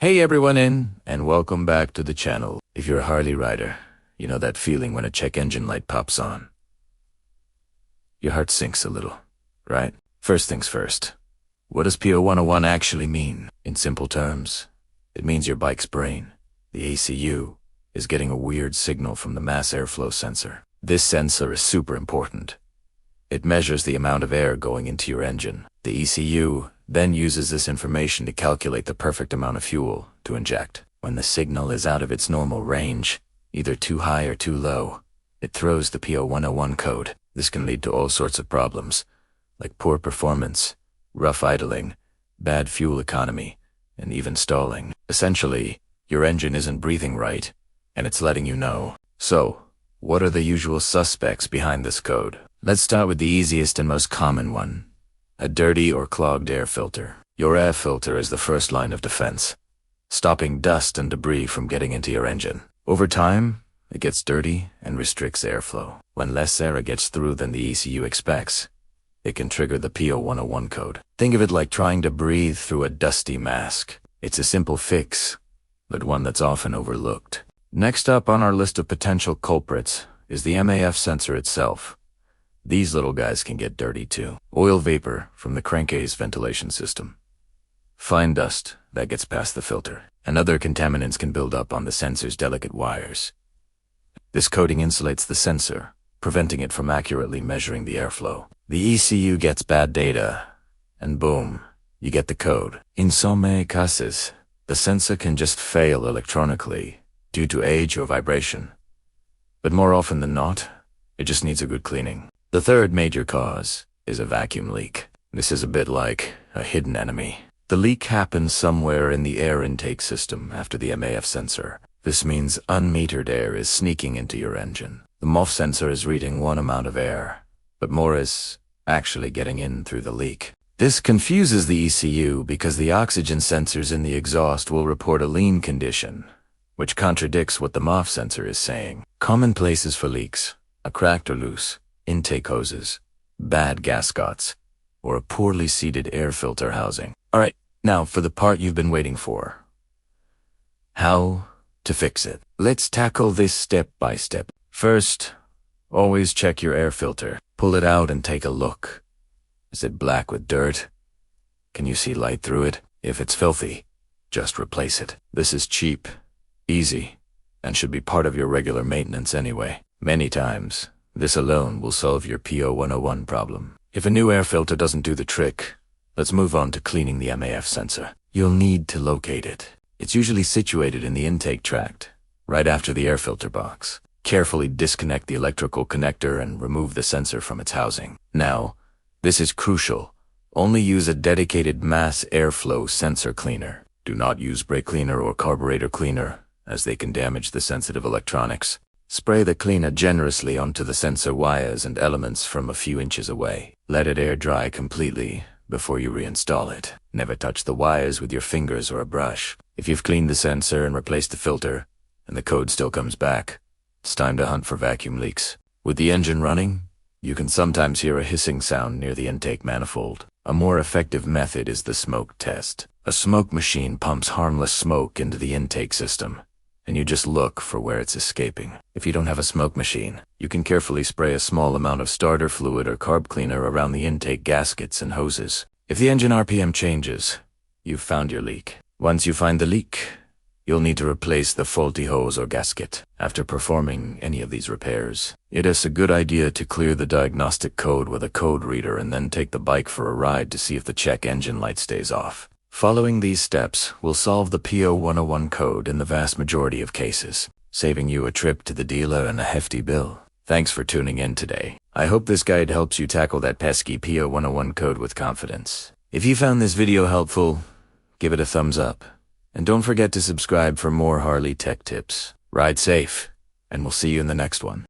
Hey everyone and welcome back to the channel. If you're a Harley rider, you know that feeling when a check engine light pops on. Your heart sinks a little, right? First things first. What does P0101 actually mean? In simple terms, it means your bike's brain, the ECU, is getting a weird signal from the mass airflow sensor. This sensor is super important. It measures the amount of air going into your engine. The ECU then uses this information to calculate the perfect amount of fuel to inject. When the signal is out of its normal range, either too high or too low, it throws the P0101 code. This can lead to all sorts of problems, like poor performance, rough idling, bad fuel economy, and even stalling. Essentially, your engine isn't breathing right, and it's letting you know. So, what are the usual suspects behind this code? Let's start with the easiest and most common one. A dirty or clogged air filter. Your air filter is the first line of defense, stopping dust and debris from getting into your engine. Over time, it gets dirty and restricts airflow. When less air gets through than the ECU expects, it can trigger the P0101 code. Think of it like trying to breathe through a dusty mask. It's a simple fix, but one that's often overlooked. Next up on our list of potential culprits is the MAF sensor itself. These little guys can get dirty too. Oil vapor from the crankcase ventilation system, fine dust that gets past the filter, and other contaminants can build up on the sensor's delicate wires. This coating insulates the sensor, preventing it from accurately measuring the airflow. The ECU gets bad data, and boom, you get the code. In so many cases, the sensor can just fail electronically due to age or vibration. But more often than not, it just needs a good cleaning. The third major cause is a vacuum leak. This is a bit like a hidden enemy. The leak happens somewhere in the air intake system after the MAF sensor. This means unmetered air is sneaking into your engine. The MOF sensor is reading one amount of air, but more is actually getting in through the leak. This confuses the ECU because the oxygen sensors in the exhaust will report a lean condition, which contradicts what the MOF sensor is saying. Common places for leaks: a cracked or loose intake hoses, bad gaskets, or a poorly seated air filter housing. Alright, now for the part you've been waiting for. How to fix it. Let's tackle this step by step. First, always check your air filter. Pull it out and take a look. Is it black with dirt? Can you see light through it? If it's filthy, just replace it. This is cheap, easy, and should be part of your regular maintenance anyway. Many times, this alone will solve your P0101 problem. If a new air filter doesn't do the trick, let's move on to cleaning the MAF sensor. You'll need to locate it. It's usually situated in the intake tract, right after the air filter box. Carefully disconnect the electrical connector and remove the sensor from its housing. Now, this is crucial. Only use a dedicated mass airflow sensor cleaner. Do not use brake cleaner or carburetor cleaner, as they can damage the sensitive electronics. Spray the cleaner generously onto the sensor wires and elements from a few inches away. Let it air dry completely before you reinstall it. Never touch the wires with your fingers or a brush. If you've cleaned the sensor and replaced the filter, and the code still comes back, it's time to hunt for vacuum leaks. With the engine running, you can sometimes hear a hissing sound near the intake manifold. A more effective method is the smoke test. A smoke machine pumps harmless smoke into the intake system, and you just look for where it's escaping. If you don't have a smoke machine, you can carefully spray a small amount of starter fluid or carb cleaner around the intake gaskets and hoses. If the engine RPM changes, you've found your leak. Once you find the leak, you'll need to replace the faulty hose or gasket. After performing any of these repairs, it is a good idea to clear the diagnostic code with a code reader and then take the bike for a ride to see if the check engine light stays off. Following these steps will solve the P0101 code in the vast majority of cases, saving you a trip to the dealer and a hefty bill. Thanks for tuning in today. I hope this guide helps you tackle that pesky P0101 code with confidence. If you found this video helpful, give it a thumbs up. And don't forget to subscribe for more Harley tech tips. Ride safe, and we'll see you in the next one.